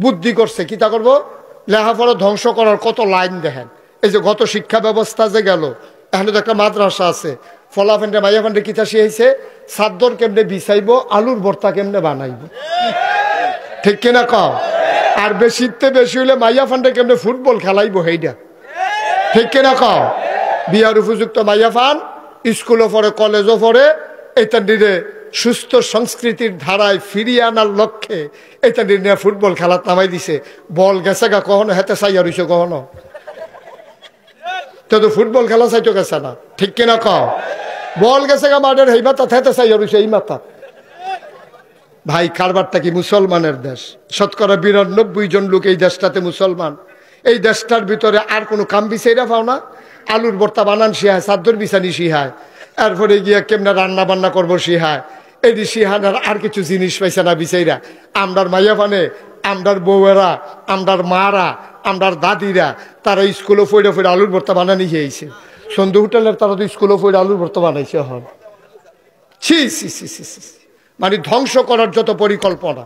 বুদ্ধি করছে কি তা করবো, লেখাপড়া ধ্বংস করার কত লাইন দেখেন। এই যে গত শিক্ষা ব্যবস্থা যে গেল, এখানে তো একটা মাদ্রাসা আছে, ফলাফেন্ডে মাইয়াফান্ডে কিতা শিখাইছে, সাদ্দর কেমনে বিছাইব, আলুর ভর্তা কেমনে বানাইব, ঠিক কিনা কও। আর বেশিতে বেশি হইলে মাইয়া ফান্ডে কেমনে ফুটবল খেলাইব সেইটা, ঠিক কিনা কও। বিয়ার উপযুক্ত মাইয়া ফান স্কুলও পড়ে, কলেজও পড়ে, এটা নিয়ে সুস্থ সংস্কৃতির ধারায় ফিরিয়ে আনার লক্ষ্যে এটা নিয়ে ফুটবল খেলা নামাই দিছে। বল গেছে গা কখনো, হেতে চাইয়া রইছে কখনো, তো ফুটবল খেলা চাইতো গেছে না, ঠিক কিনা কও। বল গেছে গা মাঠের এই মাথা, হেতে চাইয়া রইছে এই মাথা। ভাই কারবারটা কি মুসলমানের দেশ, শতকরা ৯২ জন লোক এই দেশটাতে মুসলমান। এই দেশটার ভিতরে আর কোনো কাম বিচাইরা পাও না, আলুর ভর্তা বানান শিহায়, চাদর বিছানি শিহায়, এরপরে গিয়া কেমনে রান্না বান্না করবো শিহায়, এটি শিহানার আর কিছু জিনিস পাইছে না বিচাইরা। আমরার মাইয়া ফানে, আমরার বউয়েরা, আমরার মারা, আমরার দাদিরা, তারা স্কুলে ফইরা ফইরা আলুর ভর্তা বানানি খেয়েছে। সন্ধু হোটেলের তারা তো স্কুলে ফইরা আলুর ভর্তা বানাইছে হন। ছি ছি ছি ছি ছি, মানে ধ্বংস করার যত পরিকল্পনা।